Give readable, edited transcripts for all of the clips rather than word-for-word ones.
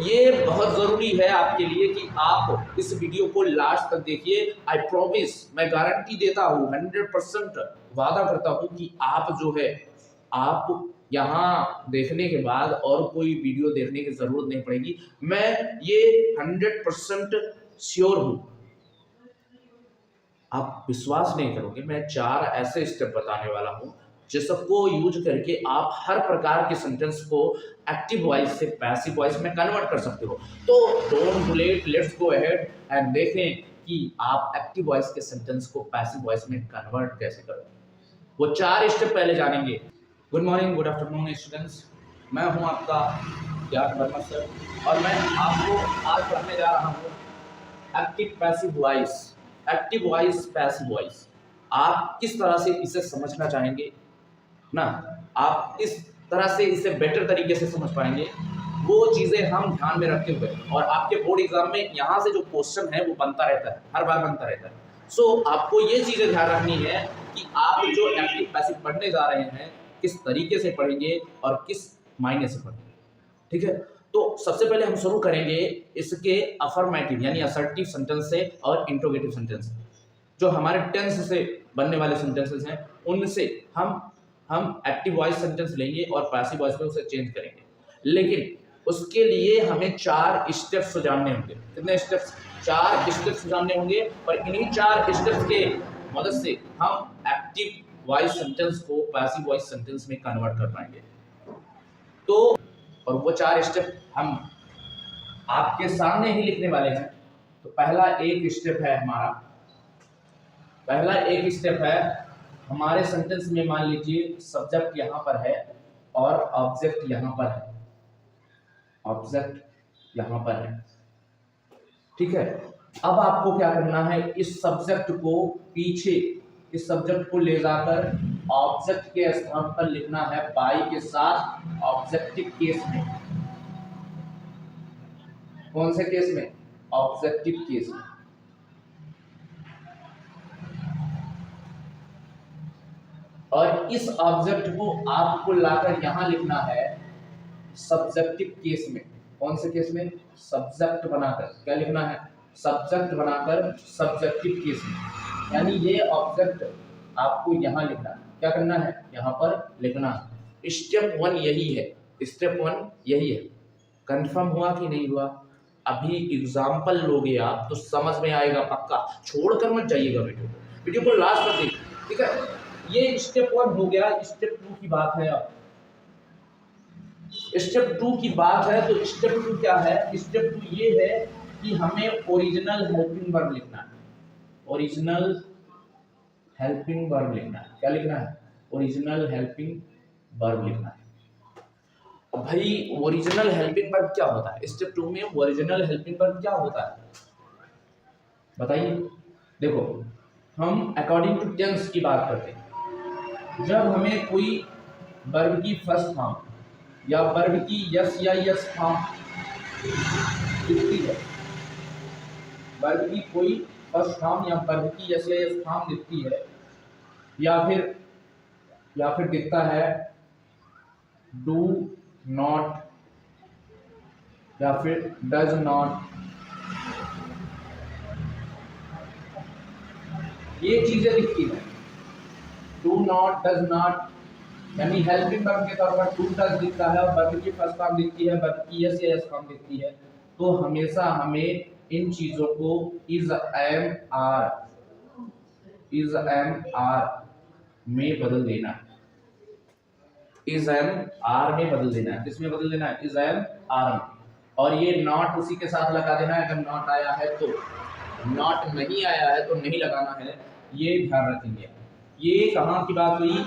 ये बहुत ज़रूरी है आपके लिए कि आप इस वीडियो को लास्ट तक देखिए। आई प्रॉमिस, मैं गारंटी देता हूँ, 100% वादा करता हूँ कि आप जो है, आप यहाँ देखने के बाद और कोई वीडियो देखने की ज़रूरत नहीं पड़ेगी। मैं ये 100% श्योर हूँ। आप विश्वास नहीं करोगे, मैं 4 ऐसे स्टेप बताने वाला हूँ जिसको यूज करके आप हर प्रकार के सेंटेंस को एक्टिव वॉइस से पैसिव वॉइस में कन्वर्ट कर सकते हो। तो don't do let, let's go ahead and देखें कि आप एक्टिव वॉइस के सेंटेंस को पैसिव वॉइस में कन्वर्ट कैसे करोगे। वो 4 स्टेप पहले जानेंगे। Good morning, good afternoon students, मैं हूँ आपका ज्ञान वर्मा सर और मैं आपको आज पढ़ने जा रहा हूँ active passive voice. Active voice, passive voice, आप किस तरह से इसे समझना चाहेंगे ना, आप इस तरह से इसे बेटर तरीके से समझ पाएंगे, वो चीज़ें हम ध्यान में रखते हुए। और आपके बोर्ड एग्जाम में यहाँ से जो क्वेश्चन है वो बनता रहता है, हर बार बनता रहता है। सो आपको ये चीज़ें ध्यान रखनी है कि आप जो एक्टिव पैसिव पढ़ने जा रहे हैं किस तरीके से पढ़ेंगे और किस मायने से पढ़ेंगे। ठीक है, तो सबसे पहले हम शुरू करेंगे इसके अफर्मेटिव यानी असर्टिव सेंटेंस से और इंट्रोगेटिव सेंटेंस। जो हमारे टेंस से बनने वाले सेंटेंसेस हैं उनसे हम एक्टिव वॉइस सेंटेंस लेंगे और पैसिव वॉइस में उसे चेंज करेंगे। लेकिन उसके लिए हमें 4 स्टेप्स जानने होंगे। कितने स्टेप्स? 4 स्टेप्स जानने होंगे और इन्हीं 4 स्टेप्स के मदद से हम एक्टिव वॉइस सेंटेंस को पैसिव वॉइस सेंटेंस में कन्वर्ट कर पाएंगे। तो और वो 4 स्टेप हम आपके सामने ही लिखने वाले हैं। तो पहला एक स्टेप है हमारे सेंटेंस में, मान लीजिए सब्जेक्ट यहाँ पर है और ऑब्जेक्ट यहाँ पर है, ऑब्जेक्ट यहाँ पर है। ठीक है, अब आपको क्या करना है, इस सब्जेक्ट को पीछे, इस सब्जेक्ट को ले जाकर ऑब्जेक्ट के स्थान पर लिखना है बाई के साथ ऑब्जेक्टिव केस में। कौन से केस में? ऑब्जेक्टिव केस में। और इस ऑब्जेक्ट को आपको लाकर यहां लिखना है सब्जेक्टिव केस में। कौन से केस में? सब्जेक्ट बनाकर। क्या लिखना है? सब्जेक्ट बनाकर सब्जेक्टिव केस में। यानी ये ऑब्जेक्ट आपको यहां लिखना है। क्या करना है? यहां पर लिखना है। स्टेप 1 यही है, स्टेप 1 यही है। कंफर्म हुआ कि नहीं हुआ? अभी एग्जाम्पल लोगे आप तो समझ में आएगा पक्का, छोड़कर मत जाइएगा वीडियो को लास्ट तक देखिए। ठीक है, ये स्टेप 1 हो गया। स्टेप 2 की बात है। अब स्टेप 2 की बात है तो स्टेप 2 क्या है? स्टेप 2 ये है कि हमें ओरिजिनल हेल्पिंग वर्ब लिखना है। ओरिजिनल हेल्पिंग वर्ब लिखना है। क्या लिखना है? ओरिजिनल हेल्पिंग वर्ब लिखना है। भाई ओरिजिनल हेल्पिंग वर्ब क्या होता है? स्टेप 2 में ओरिजिनल हेल्पिंग वर्ब क्या होता है बताइए। देखो, हम अकॉर्डिंग टू टेंस की बात करते हैं। जब हमें कोई वर्ब की फर्स्ट फॉर्म या वर्ब की यस या यस फॉर्म दिखती है, वर्ब की कोई फर्स्ट फॉर्म या वर्ब की यस या यस फॉर्म दिखती है, या फिर दिखता है डू नॉट या फिर डज नॉट, ये चीजें दिखती है। डू नॉट, डज नॉट यानी हेल्पिंग वर्ब के तौर पर डू डज दिखता है और वर्ब की फर्स्ट फॉर्म दिखती है, वर्ब की यस या यस फॉर्म दिखती है। तो हमेशा हमें इन चीजों को इज एम आर में बदल देना है। इज एम आर में बदल देना है। किसमें बदल देना है? इज एम आर में। और ये नॉट उसी के साथ लगा देना है। अगर नॉट आया है तो, नॉट नहीं आया है तो नहीं लगाना है, ये ध्यान रखेंगे। ये कहाँ की बात हुई?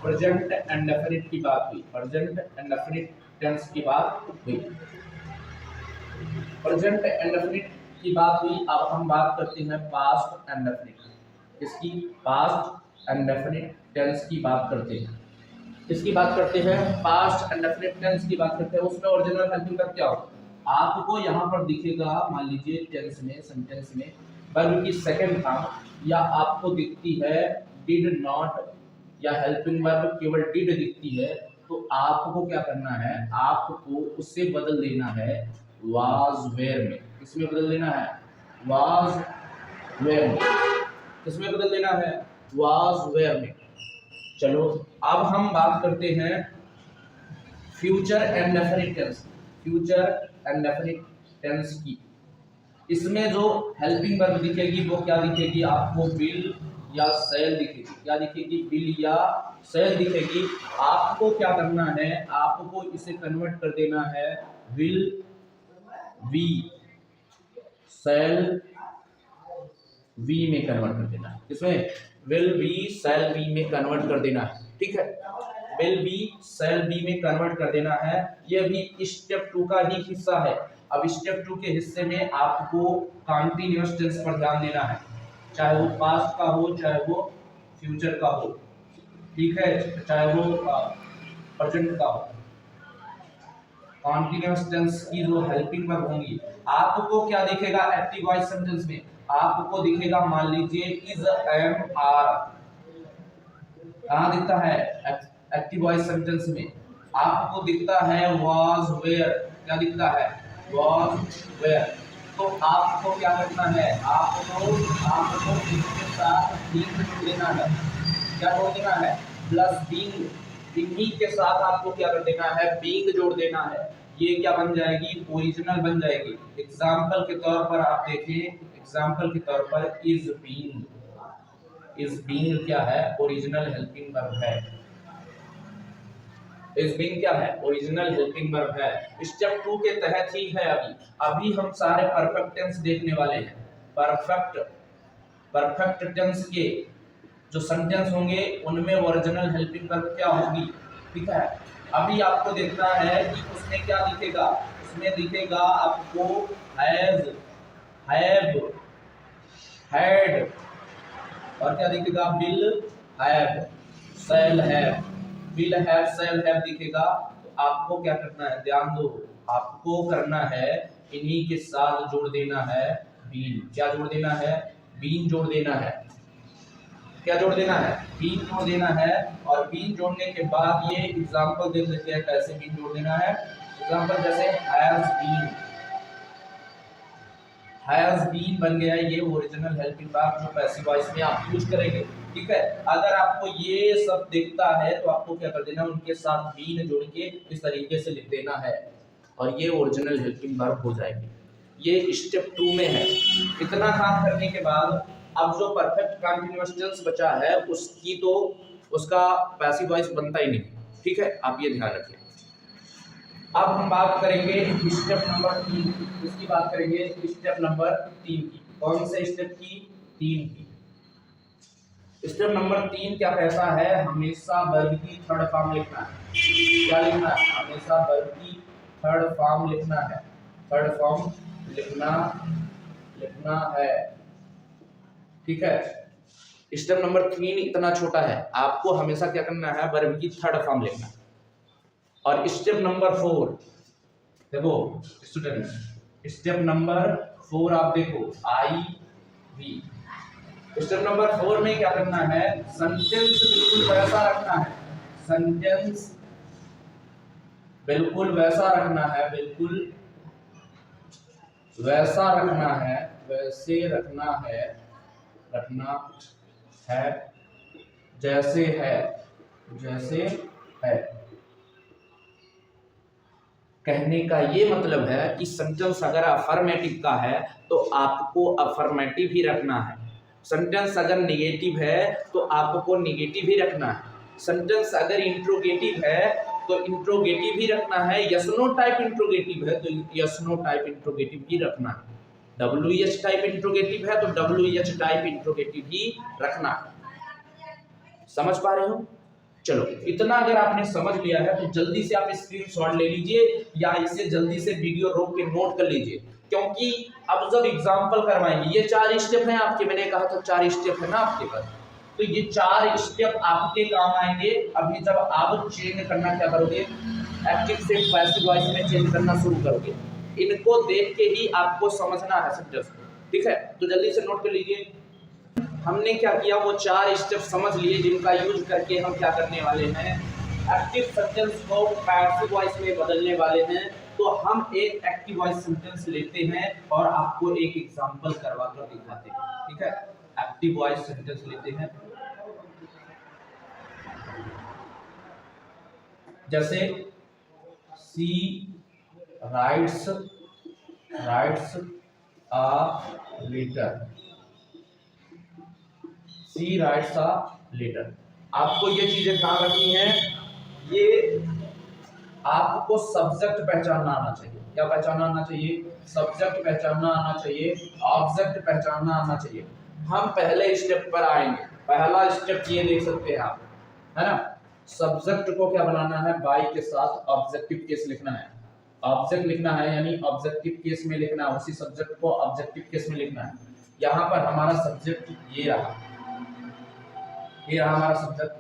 प्रेजेंट एंड डेफिनिट की बात हुई। प्रेजेंट एंड डेफिनिट टेंस की बात हुई। प्रेजेंट एंड डेफिनिट की बात हुई। अब हम बात करते हैं पास्ट एंड डेफिनिट। इसकी पास्ट एंड डेफिनिट टेंस की बात करते हैं। इसकी बात करते हैं, पास्ट एंड डेफिनिट टेंस की बात करते हैं। उसमें ओरिजिनल हेल्पिंग वर्ब क्या होगा? आपको यहाँ पर दिखेगा, मान लीजिए टेंस में, सेंटेंस में वर्ब की सेकंड फॉर्म या आपको दिखती है डिड नॉट या हेल्पिंग वर्ब केवल डिड दिखती है, तो आपको क्या करना है? आपको उससे बदल देना है वाज वेयर में, किसमें बदल देना है, वाज वेयर में, किसमें बदल देना है, वाज वेयर में। चलो अब हम बात करते हैं future and definite tense, future and definite tense की। इसमें जो हेल्पिंग वर्ब दिखेगी वो क्या दिखेगी आपको, विल या सेल दिखेगी, क्या दिखेगी, विल या सेल दिखेगी। आपको क्या करना है, आपको इसे कन्वर्ट कर देना है विल वी सेल वी में कन्वर्ट कर देना है, किसमें, विल वी सेल वी में कन्वर्ट कर देना है, ठीक है, विल बी सेल बी में कन्वर्ट कर देना है। ये भी स्टेप 2 का ही हिस्सा है। अब स्टेप 2 के हिस्से में आपको कंटीन्यूअस टेंस पर ध्यान देना है, चाहे वो पास्ट का हो चाहे वो फ्यूचर का हो, ठीक है, चाहे वो प्रेजेंट का हो। कंटीन्यूअस टेंस की जो हेल्पिंग वर्ब होंगी, आपको क्या दिखेगा एक्टिव वॉइस सेंटेंस में, आपको दिखेगा, मान लीजिए इज एम आर, कहाँ दिखता है एक्टिव वॉइस सेंटेंस में, आपको दिखता है वाज वेयर, क्या दिखता है, वाज वेयर। तो आपको क्या करना है, आपको इसके साथ बीइंग जोड़ देना है, क्या जोड़ देना है, प्लस बीइंग, इन्हीं के साथ आपको क्या कर देना है, बीइंग जोड़ देना है। ये क्या बन जाएगी, ओरिजिनल बन जाएगी। एग्जाम्पल के तौर पर आप देखिए, एग्जाम्पल के तौर पर इज बीइंग, इज बीइंग क्या है, ओरिजिनल हेल्पिंग वर्ब है। इज बीइंग क्या है, ओरिजिनल हेल्पिंग वर्ब है। स्टेप 2 के तहत ही है। अभी हम सारे परफेक्ट टेंस देखने वाले हैं। परफेक्ट टेंस के जो सेंटेंस होंगे उनमें ओरिजिनल हेल्पिंग वर्ब क्या होगी, ठीक है। अभी आपको देखना है कि उसमें क्या दिखेगा, उसमें दिखेगा आपको हैज, हैव, हैड, और क्या दिखेगा, will have, shall have, will have, shall have दिखेगा। तो आपको क्या करना है, ध्यान दो, आपको करना है इन्हीं के साथ जोड़ देना है बीन, क्या जोड़ देना है, बीन जोड़ देना है, क्या जोड़ देना है, बीन जोड़ देना है। और बीन जोड़ने के बाद ये एग्जांपल देख लेते हैं कैसे बीन जोड़ देना है। एग्जांपल जैसे हैज बीन बन गया, ये ओरिजिनल हेल्पिंग वर्ब जो पैसिव वॉइस में आप यूज करेंगे, ठीक है। अगर आपको ये सब दिखता है तो आपको क्या कर देना, उनके साथ बीन जोड़ के इस तरीके से लिख देना है और ये ओरिजिनल हेल्पिंग वर्ब हो जाएगी। ये स्टेप 2 में है। इतना काम करने के बाद अब जो परफेक्ट कंटीन्यूअस टेंस बचा है उसकी तो उसका पैसिव वॉइस बनता ही नहीं, ठीक है, आप ये ध्यान रखें। अब हम बात करेंगे स्टेप नंबर 3 की, इसकी बात करेंगे स्टेप नंबर 3 की। कौन से स्टेप की, 3 की। स्टेप नंबर 3 क्या कहता है, हमेशा वर्ब की थर्ड फॉर्म लिखना है। क्या लिखना है, हमेशा वर्ब की थर्ड फॉर्म लिखना है, थर्ड फॉर्म लिखना है, ठीक है। स्टेप नंबर 3 इतना छोटा है, आपको हमेशा क्या करना है, वर्ब की थर्ड फॉर्म लिखना है। और स्टेप नंबर 4 देखो स्टूडेंट, स्टेप नंबर 4 आप देखो, आई वी। स्टेप नंबर 4 में क्या करना है, सेंटेंस बिल्कुल वैसा रखना है, सेंटेंस बिल्कुल वैसा रखना है, बिल्कुल वैसा रखना है, वैसे रखना है जैसे है। कहने का ये मतलब है कि सेंटेंस अगर अफर्मेटिव का है तो आपको अफर्मेटिव ही रखना है, सेंटेंस अगर नेगेटिव है तो आपको नेगेटिव ही रखना है, सेंटेंस अगर इंट्रोगेटिव है तो इंट्रोगेटिव ही रखना है, यस नो टाइप इंट्रोगेटिव है तो यस नो टाइप इंट्रोगेटिव ही रखना है, WH टाइप इंट्रोगेटिव है तो WH टाइप इंट्रोगेटिव ही रखना है। समझ पा रहे हो? चलो इतना अगर आपने समझ लिया है तो जल्दी से आप स्क्रीनशॉट ले लीजिए या इसे जल्दी से वीडियो रोक के नोट कर लीजिए, क्योंकि अब जब एग्जांपल करवाएंगे, ये 4 स्टेप हैं आपके, मैंने कहा था 4 स्टेप है ना आपके पास, तो ये 4 स्टेप आपके काम आएंगे। अभी जब आप चेंज करना क्या करोगे, एक्टिव से पैसिव वॉइस में चेंज करना शुरू करोगे, इनको देख के ही आपको समझना है सेंटेंस को, ठीक है। तो जल्दी से नोट कर लीजिए। हमने क्या किया, वो 4 स्टेप समझ लिए जिनका यूज करके हम क्या करने वाले हैं, एक्टिव सेंटेंस को पैसिव वॉइस में बदलने वाले हैं। तो हम एक एक्टिव वॉइस सेंटेंस लेते हैं और आपको एक एग्जांपल करवा कर दिखाते हैं, ठीक है। एक्टिव वॉइस सेंटेंस लेते हैं, जैसे C writes a letter, C writes a letter. आपको ये चीजें ध्यान रखनी है, ये आपको सब्जेक्ट पहचानना आना चाहिए। क्या पहचानना आना चाहिए? सब्जेक्ट पहचानना आना चाहिए, ऑब्जेक्ट पहचानना आना चाहिए। हम पहले स्टेप पर आएंगे। पहला स्टेप ये देख सकते हैं आप, है ना। सब्जेक्ट को क्या बनाना है? बाई के साथ ऑब्जेक्टिव केस लिखना है। ऑब्जेक्ट लिखना है यानी ऑब्जेक्टिव केस में लिखना है, उसी सब्जेक्ट को ऑब्जेक्टिव केस में लिखना है। यहाँ पर हमारा सब्जेक्ट ये रहा हमारा सब्जेक्ट।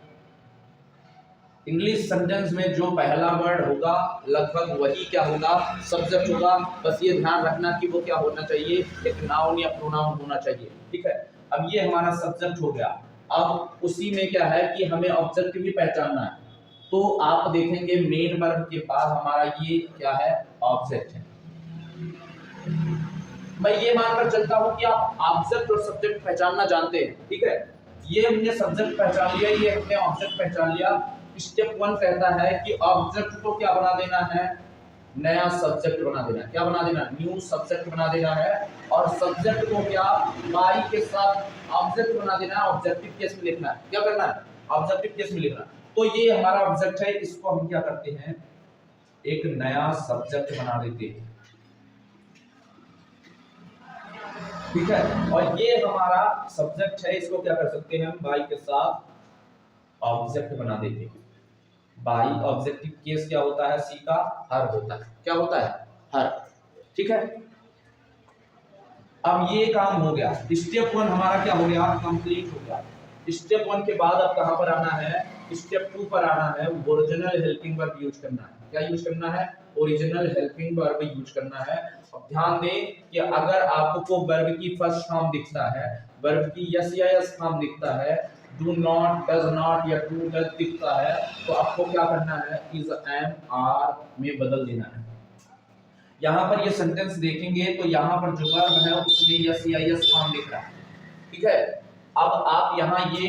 इंग्लिश सेंटेंस में जो पहला वर्ड होगा लगभग वही क्या होगा? सब्जेक्ट होगा। बस ये ध्यान रखना कि वो क्या होना चाहिए? एक नाउन या प्रोनाउन होना चाहिए, ठीक है। अब ये हमारा सब्जेक्ट हो गया। अब उसी में क्या है कि हमें ऑब्जेक्ट भी पहचानना है। तो आप देखेंगे मेन वर्ब के बाद हमारा ये क्या है? ऑब्जेक्ट है। मैं ये मानकर चलता हूं कि आप ऑब्जेक्ट और सब्जेक्ट पहचानना जानते हैं, ठीक है। ये हमने सब्जेक्ट पहचान लिया, ये हमने ऑब्जेक्ट पहचान लिया। स्टेप 1 कहता है कि ऑब्जेक्ट को क्या बना देना है? नया सब्जेक्ट बना देना है। क्या बना देना? न्यू सब्जेक्ट बना देना है। और सब्जेक्ट को क्या बाई के साथ ऑब्जेक्ट बना देना है, ऑब्जेक्टिव केस में लिखना है। क्या करना है? ऑब्जेक्टिव केस में लिखना है। तो ये हमारा ऑब्जेक्ट है, इसको हम क्या करते हैं? एक नया सब्जेक्ट बना देते हैं, ठीक है। और ये हमारा सब्जेक्ट है, इसको क्या कर सकते हैं? हम बाई के साथ ऑब्जेक्ट बना देते हैं। बाई ऑब्जेक्टिव केस क्या होता है? सी का हर होता है। क्या होता है? हर, ठीक है। अब ये काम हो गया। स्टेप 1 हमारा क्या हो गया? कंप्लीट हो गया। स्टेप 1 के बाद अब कहां पर आना है? स्टेप 2 पर आना है। ओरिजिनल हेल्पिंग वर्ब यूज करना है। क्या यूज करना है? ओरिजिनल हेल्पिंग वर्ब यूज करना है। अब ध्यान दें कि अगर आपको वर्ब की फर्स्ट फॉर्म दिखता है, वर्ब की यस या यस फॉर्म दिखता है, डू नॉट, डज नॉट या डू डज दिखता है, तो आपको क्या करना है? इज, एम, आर में बदल देना है। यहाँ पर ये सेंटेंस देखेंगे तो यहाँ पर जो वर्ब है उसमें यस या यस फॉर्म दिख रहा है, ठीक है। अब आप यहाँ ये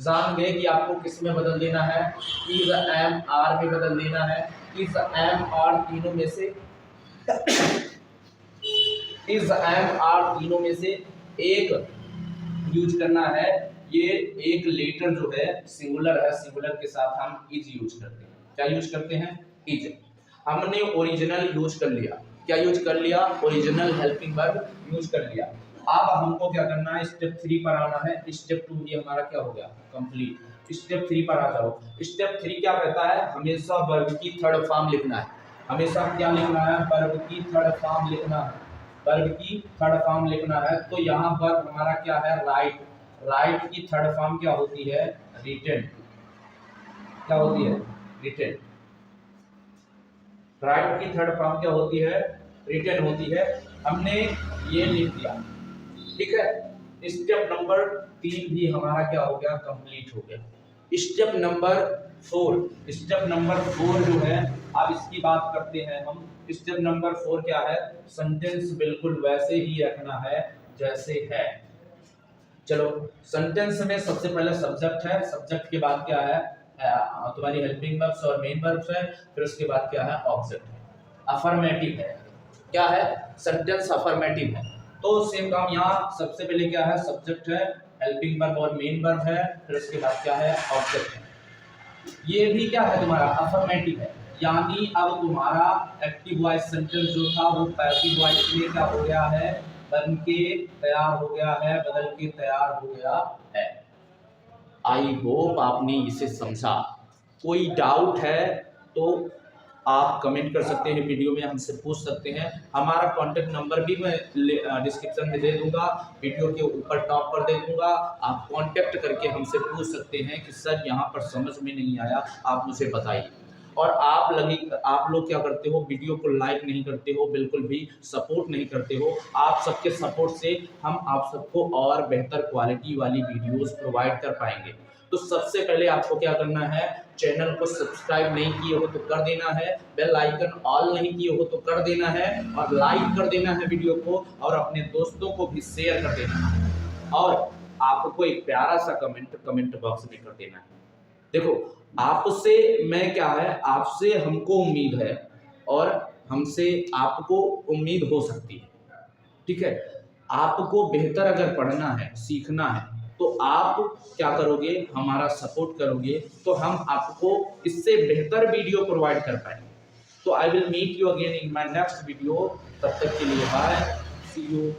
जान गए कि आपको किस में बदल देना है? इज, एम, आर में बदल देना है। इज, एम, आर तीनों में से इज, एम, आर तीनों में से एक यूज करना है। ये एक लेटर जो है सिंगुलर है, सिंगुलर के साथ हम इज यूज करते हैं। क्या यूज करते हैं? इज। हमने ओरिजिनल यूज कर लिया। क्या यूज कर लिया? ओरिजिनल हेल्पिंग वर्ब यूज कर लिया। अब हमको क्या करना है? स्टेप 3 पर आना है। स्टेप 2 ये हमारा क्या हो गया? कंप्लीट। स्टेप 3 पर आ जाओ। स्टेप 3 क्या कहता है? हमेशा वर्ब की थर्ड फॉर्म लिखना है। हमेशा क्या लिखना है? वर्ब की थर्ड फॉर्म लिखना है। वर्ब की थर्ड फॉर्म लिखना है। तो यहाँ वर्ब हमारा क्या है? राइट। राइट की थर्ड फॉर्म क्या होती है? रिटन। क्या होती है? रिटन। राइट की थर्ड फॉर्म क्या होती है? रिटन होती है। हमने ये लिख दिया, ठीक है। स्टेप नंबर 3 भी हमारा क्या हो गया? कंप्लीट हो गया। स्टेप नंबर 4, स्टेप नंबर 4 जो है, अब इसकी बात करते हैं हम। स्टेप नंबर 4 क्या है? सेंटेंस बिल्कुल वैसे ही रखना है जैसे है। चलो, सेंटेंस में सबसे पहले सब्जेक्ट है। सब्जेक्ट के बाद क्या है? तुम्हारी हेल्पिंग वर्ब्स और मेन वर्ब्स है। फिर उसके बाद क्या है? ऑब्जेक्ट है, अफर्मेटिव है। क्या है? सेंटेंस अफर्मेटिव है। तो सेम काम यहाँ सबसे पहले क्या है? सब्जेक्ट है, हेल्पिंग वर्ब और मेन वर्ब है। फिर उसके बाद क्या है? ऑब्जेक्ट है। ये भी क्या है? तुम्हारा अफर्मेटिव है। यानी अब तुम्हारा एक्टिव वॉइस सेंटेंस जो था वो पैसिव वॉइस में क्या हो गया है? बन के तैयार हो गया है, बदल के तैयार हो गया है। आई होप आपने इसे समझा। कोई डाउट है तो आप कमेंट कर सकते हैं, वीडियो में हमसे पूछ सकते हैं। हमारा कॉन्टेक्ट नंबर भी मैं डिस्क्रिप्शन में दे दूंगा, वीडियो के ऊपर टॉप पर दे दूंगा। आप कॉन्टेक्ट करके हमसे पूछ सकते हैं कि सर यहाँ पर समझ में नहीं आया, आप मुझे बताइए। और आप लोग क्या करते हो? वीडियो को लाइक नहीं करते हो, बिल्कुल भी सपोर्ट नहीं करते हो। आप सबके सपोर्ट से हम आप सबको और बेहतर क्वालिटी वाली वीडियोस प्रोवाइड कर पाएंगे। तो सबसे पहले आपको क्या करना है, चैनल को सब्सक्राइब नहीं किए हो तो कर देना है, बेल आइकन ऑल नहीं किए हो तो कर देना है, और लाइक कर देना है वीडियो को, और अपने दोस्तों को भी शेयर कर देना है, और आपको एक प्यारा सा कमेंट बॉक्स में कर देना है। देखो, आपसे मैं क्या है, आपसे हमको उम्मीद है और हमसे आपको उम्मीद हो सकती है, ठीक है। आपको बेहतर अगर पढ़ना है, सीखना है, तो आप क्या करोगे, हमारा सपोर्ट करोगे, तो हम आपको इससे बेहतर वीडियो प्रोवाइड कर पाएंगे। तो I will meet you again in my next video. तब तक के लिए बाय, सी यू।